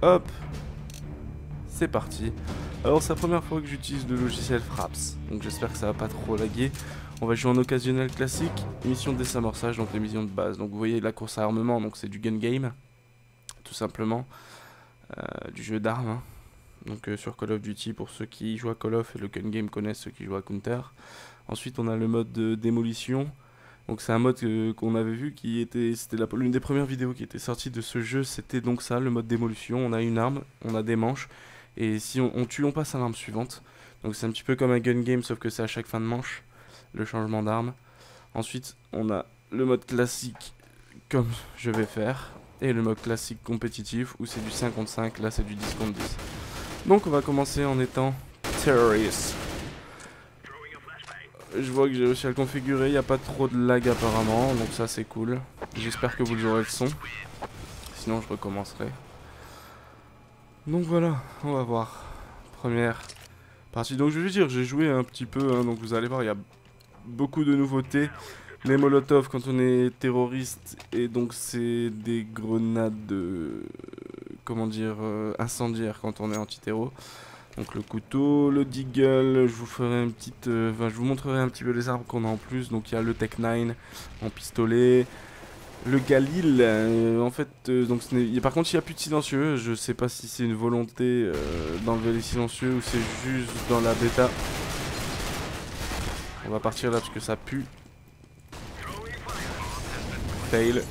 Hop, c'est parti. Alors c'est la première fois que j'utilise le logiciel Fraps, donc j'espère que ça va pas trop laguer. On va jouer en occasionnel classique, mission de désamorçage, donc les missions de base. Donc vous voyez la course à armement, donc c'est du gun game, tout simplement, du jeu d'armes. Hein. Donc sur Call of Duty pour ceux qui jouent à Call of et le gun game connaissent ceux qui jouent à Counter. Ensuite on a le mode de démolition. Donc c'est un mode qu'on avait vu c'était l'une des premières vidéos qui était sortie de ce jeu, c'était donc ça, le mode démolition. On a une arme, on a des manches, et si on tue, on passe à l'arme suivante. Donc c'est un petit peu comme un gun game, sauf que c'est à chaque fin de manche, le changement d'arme. Ensuite, on a le mode classique, comme je vais faire, et le mode classique compétitif, où c'est du 5 contre 5, là c'est du 10 contre 10. Donc on va commencer en étant terroriste. Je vois que j'ai réussi à le configurer, il n'y a pas trop de lag apparemment, donc ça c'est cool. J'espère que vous aurez le son, sinon je recommencerai. Donc voilà, on va voir. Première partie, donc je vais dire, j'ai joué un petit peu, hein, donc vous allez voir, il y a beaucoup de nouveautés. Les Molotov quand on est terroriste, et donc c'est des grenades, comment dire, incendiaires quand on est anti-terro. Donc le couteau, le deagle, je vous ferai une petite, je vous montrerai un petit peu les armes qu'on a en plus. Donc il y a le Tech 9 en pistolet, le Galil, en fait, donc par contre il n'y a plus de silencieux. Je sais pas si c'est une volonté d'enlever les silencieux ou c'est juste dans la bêta. On va partir là parce que ça pue. Fail.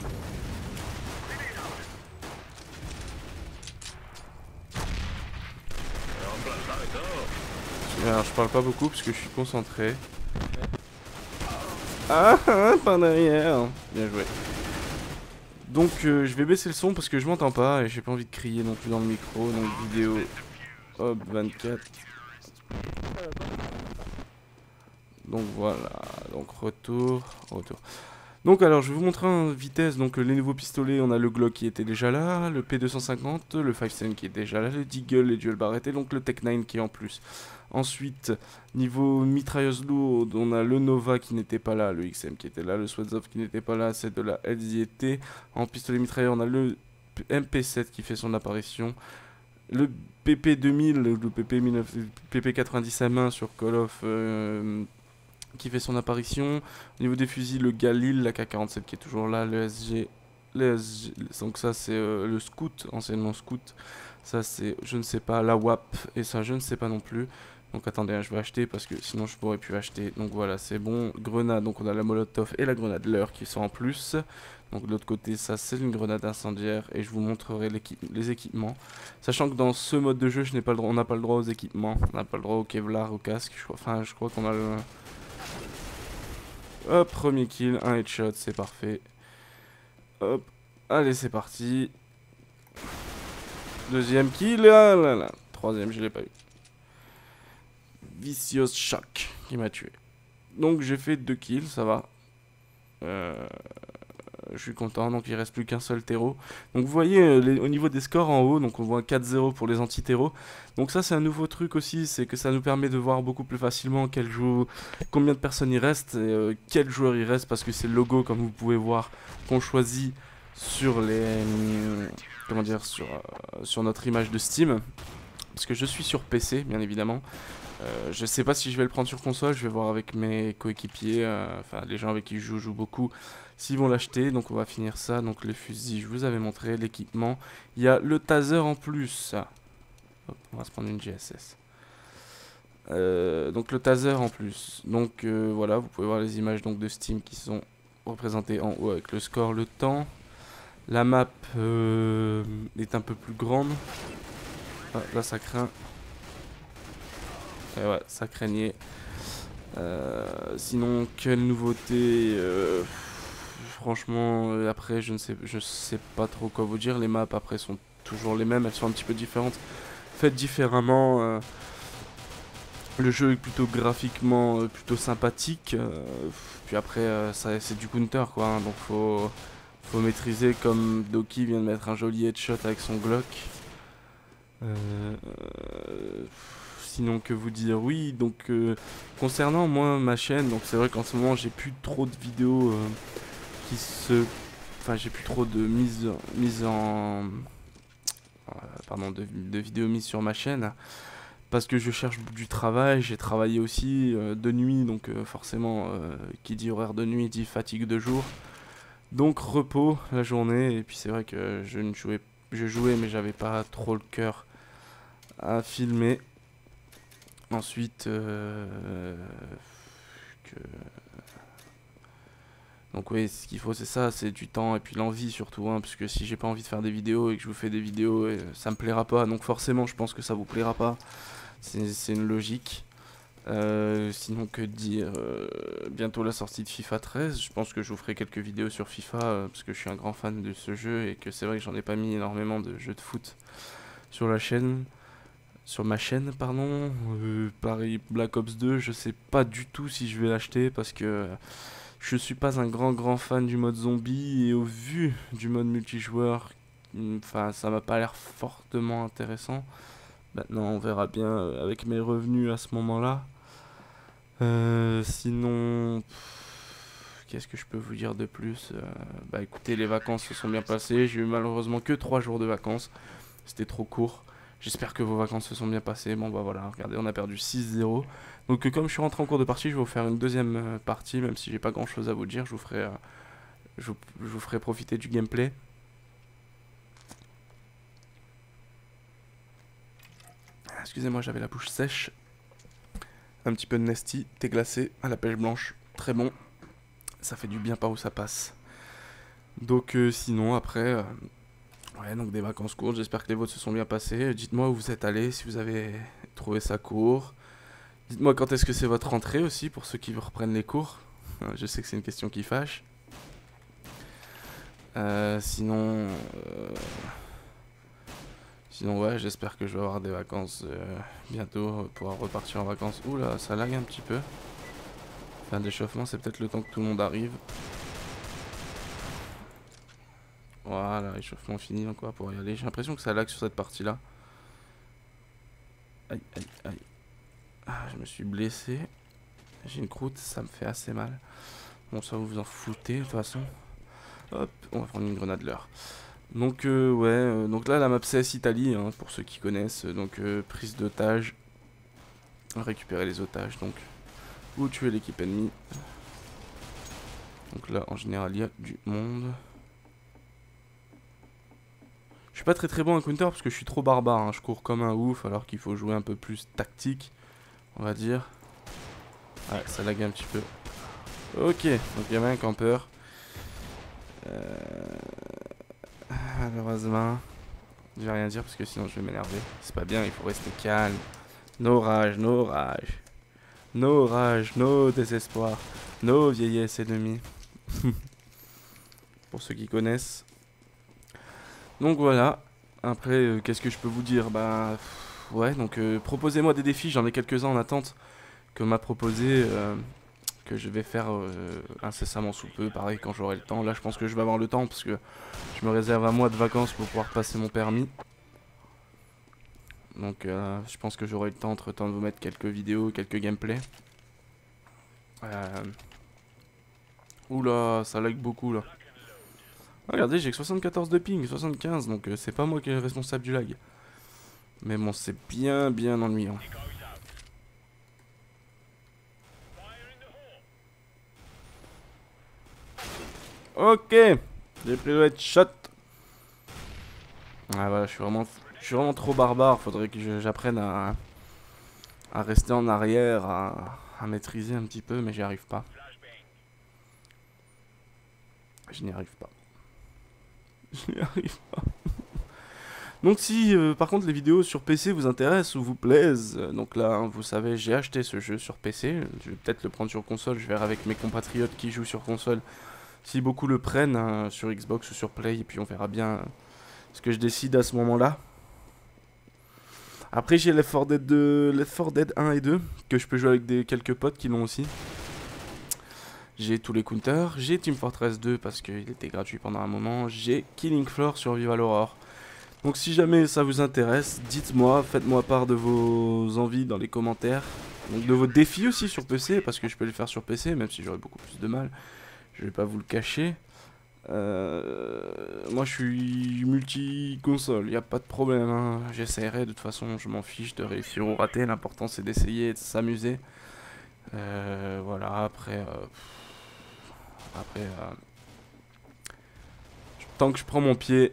Alors je parle pas beaucoup parce que je suis concentré. Ah, par derrière. Bien joué. Donc je vais baisser le son parce que je m'entends pas et j'ai pas envie de crier non plus dans le micro. Donc vidéo, hop, 24. Donc voilà, donc retour. Donc alors je vais vous montrer en vitesse donc les nouveaux pistolets. On a le Glock qui était déjà là, le P250, le 5.7 qui est déjà là, le Deagle, les Dual Barrett et donc le Tech 9 qui est en plus. Ensuite, niveau mitrailleuse lourde, on a le Nova qui n'était pas là, le XM qui était là, le Swatzov qui n'était pas là, c'est de la LZT. En pistolet mitrailleur, on a le MP7 qui fait son apparition. Le PP2000, le PP90 à main sur Call of qui fait son apparition. Au niveau des fusils, le Galil, la K47 qui est toujours là, le SG. Donc ça c'est le Scout, anciennement Scout. Ça c'est, je ne sais pas, la WAP. Et ça je ne sais pas non plus. Donc attendez, hein, je vais acheter parce que sinon je pourrais plus acheter. Donc voilà, c'est bon. Grenade, donc on a la Molotov et la grenade Leur qui sont en plus. Donc de l'autre côté, ça c'est une grenade incendiaire et je vous montrerai les équipements. Sachant que dans ce mode de jeu, on n'a pas le droit aux équipements. On n'a pas le droit au Kevlar, au casque. Je crois qu'on a le... Hop, premier kill, un headshot, c'est parfait. Hop, allez c'est parti. Deuxième kill, ah là là. Troisième, je l'ai pas eu. Vicious Shock qui m'a tué. Donc j'ai fait 2 kills, ça va. Je suis content, donc il reste plus qu'un seul terreau. Donc vous voyez au niveau des scores en haut, donc on voit 4-0 pour les anti-terreaux. Donc ça c'est un nouveau truc aussi, c'est que ça nous permet de voir beaucoup plus facilement combien de personnes il reste, et, quel joueur il reste, parce que c'est le logo comme vous pouvez voir qu'on choisit sur les... comment dire, sur notre image de Steam. Parce que je suis sur PC bien évidemment. Je sais pas si je vais le prendre sur console, je vais voir avec mes coéquipiers, enfin les gens avec qui je joue beaucoup, s'ils vont l'acheter. Donc on va finir ça, donc les fusils je vous avais montré, l'équipement, il y a le taser en plus. Hop, on va se prendre une GSS. Donc le taser en plus, donc voilà, vous pouvez voir les images donc de Steam qui sont représentées en haut avec le score, le temps. La map est un peu plus grande. Ah, là ça craint. Et ouais, ça craignait. Sinon, quelle nouveauté franchement, après, je sais pas trop quoi vous dire. Les maps, après, sont toujours les mêmes. Elles sont un petit peu différentes. Faites différemment. Le jeu est plutôt graphiquement plutôt sympathique. Puis après, c'est du counter, quoi. Hein, donc, faut maîtriser, comme Doki vient de mettre un joli headshot avec son Glock. Sinon que vous dire, oui, donc concernant moi ma chaîne, donc c'est vrai qu'en ce moment j'ai plus trop de vidéos enfin j'ai plus trop de mise en pardon, de vidéos mises sur ma chaîne. Parce que je cherche du travail, j'ai travaillé aussi de nuit, donc forcément, qui dit horaire de nuit dit fatigue de jour. Donc repos la journée, et puis c'est vrai que je jouais mais j'avais pas trop le cœur à filmer. Ensuite, donc oui, ce qu'il faut c'est ça, c'est du temps et puis l'envie surtout, hein, parce que si j'ai pas envie de faire des vidéos et que je vous fais des vidéos, ça me plaira pas, donc forcément je pense que ça vous plaira pas. C'est une logique. Sinon que dire, bientôt la sortie de FIFA 13, je pense que je vous ferai quelques vidéos sur FIFA parce que je suis un grand fan de ce jeu et que c'est vrai que j'en ai pas mis énormément de jeux de foot sur la chaîne, sur ma chaîne pardon. Pareil Black Ops 2, je sais pas du tout si je vais l'acheter parce que je suis pas un grand fan du mode zombie et au vu du mode multijoueur, enfin ça m'a pas l'air fortement intéressant. Maintenant on verra bien avec mes revenus à ce moment-là. Sinon, qu'est-ce que je peux vous dire de plus? Bah écoutez, les vacances se sont bien passées. J'ai eu malheureusement que 3 jours de vacances. C'était trop court. J'espère que vos vacances se sont bien passées. Bon bah voilà, regardez, on a perdu 6-0. Donc comme je suis rentré en cours de partie, je vais vous faire une deuxième partie. Même si j'ai pas grand chose à vous dire, je vous ferai profiter du gameplay. Excusez-moi, j'avais la bouche sèche. Un petit peu de Nesty, thé glacé à la pêche blanche, très bon. Ça fait du bien par où ça passe. Donc sinon après, ouais donc des vacances courtes, j'espère que les vôtres se sont bien passées. Dites-moi où vous êtes allés, si vous avez trouvé ça court. Dites-moi quand est-ce que c'est votre rentrée aussi, pour ceux qui reprennent les cours. Je sais que c'est une question qui fâche. Sinon... Sinon ouais, j'espère que je vais avoir des vacances bientôt, pouvoir repartir en vacances. Oula, ça lag un petit peu. Fin d'échauffement, c'est peut-être le temps que tout le monde arrive. Voilà, échauffement fini, donc on va pouvoir y aller. J'ai l'impression que ça lag sur cette partie-là. Aïe, aïe, aïe. Ah, je me suis blessé. J'ai une croûte, ça me fait assez mal. Bon, ça vous vous en foutez de toute façon. Hop, on va prendre une grenade l'heure. Donc ouais, donc là la map CS Italie, hein, pour ceux qui connaissent, donc prise d'otage, récupérer les otages, donc ou tuer l'équipe ennemie. Donc là en général il y a du monde. Je suis pas très bon à counter parce que je suis trop barbare, hein. Je cours comme un ouf alors qu'il faut jouer un peu plus tactique, on va dire. Ouais, ça lag un petit peu. Ok, donc il y avait un campeur. Malheureusement, je vais rien dire parce que sinon je vais m'énerver. C'est pas bien, il faut rester calme. Nos rages, nos rages. Nos rages, nos désespoirs. Nos vieillesses ennemies. Pour ceux qui connaissent. Donc voilà. Après, qu'est-ce que je peux vous dire? Bah, ouais, donc proposez-moi des défis. J'en ai quelques-uns en attente que m'a proposé. Que je vais faire incessamment sous peu, pareil quand j'aurai le temps. Là je pense que je vais avoir le temps parce que je me réserve un mois de vacances pour pouvoir passer mon permis. Donc je pense que j'aurai le temps entre temps de vous mettre quelques vidéos, quelques gameplays. Oula, ça lag beaucoup là. Regardez, j'ai que 74 de ping, 75, donc c'est pas moi qui est responsable du lag. Mais bon, c'est bien ennuyant. Ok, j'ai pris le headshot. Ah voilà, je suis vraiment trop barbare. Faudrait que j'apprenne à rester en arrière, à maîtriser un petit peu, mais j'y arrive pas. Je n'y arrive pas. Je n'y arrive pas. Donc si par contre les vidéos sur PC vous intéressent ou vous plaisent, donc là hein, vous savez j'ai acheté ce jeu sur PC, je vais peut-être le prendre sur console, je verrai avec mes compatriotes qui jouent sur console si beaucoup le prennent hein, sur Xbox ou sur Play, et puis on verra bien ce que je décide à ce moment-là. Après j'ai Left 4 Dead 1 et 2, que je peux jouer avec quelques potes qui l'ont aussi. J'ai tous les counters, j'ai Team Fortress 2 parce qu'il était gratuit pendant un moment, j'ai Killing Floor Survival Horror. Donc si jamais ça vous intéresse, dites-moi, faites-moi part de vos envies dans les commentaires. Donc de vos défis aussi sur PC, parce que je peux les faire sur PC, même si j'aurais beaucoup plus de mal. Je vais pas vous le cacher. moi je suis multi-console, y a pas de problème, hein. J'essaierai, de toute façon, je m'en fiche de réussir ou rater. L'important c'est d'essayer et de s'amuser. Voilà, après, tant que je prends mon pied,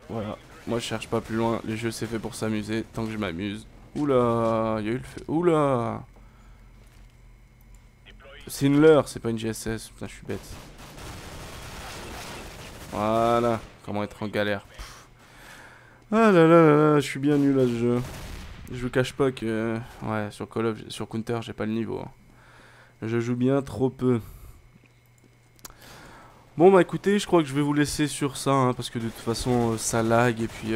voilà. Moi je cherche pas plus loin, les jeux c'est fait pour s'amuser, tant que je m'amuse. Oula, il y a eu le feu. Oula! C'est une leurre, c'est pas une GSS, putain je suis bête. Voilà, comment être en galère. Ah là là là là, je suis bien nul à ce jeu. Je vous cache pas que... Ouais, sur Call of, sur Counter, j'ai pas le niveau, hein. Je joue bien trop peu. Bon bah écoutez, je crois que je vais vous laisser sur ça, hein, parce que de toute façon ça lag et puis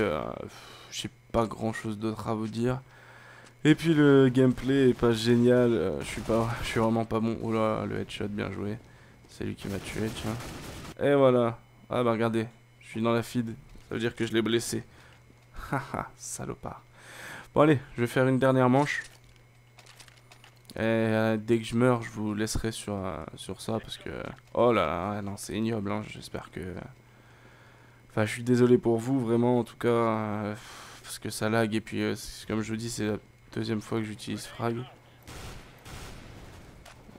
j'ai pas grand chose d'autre à vous dire. Et puis le gameplay est pas génial, je suis vraiment pas bon. Oh là, le headshot, bien joué. C'est lui qui m'a tué, tiens. Et voilà. Ah bah regardez, je suis dans la feed, ça veut dire que je l'ai blessé. Haha, salopard. Bon allez, je vais faire une dernière manche. Et dès que je meurs, je vous laisserai sur ça parce que... Oh là là, non, c'est ignoble, hein, j'espère que... Enfin, je suis désolé pour vous, vraiment, en tout cas, parce que ça lag, et puis, comme je vous dis, c'est la deuxième fois que j'utilise Frag.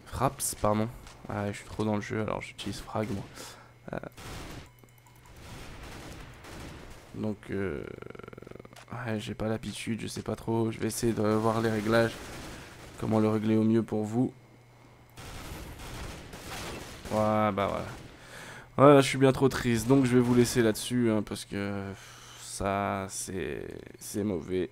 Fraps, pardon. Ouais, je suis trop dans le jeu, alors j'utilise Frag, moi. Donc, ouais, j'ai pas l'habitude, je sais pas trop, je vais essayer de voir les réglages. Comment le régler au mieux pour vous. Ouais, bah voilà. Ouais, je suis bien trop triste, donc je vais vous laisser là-dessus, hein, parce que ça, c'est mauvais.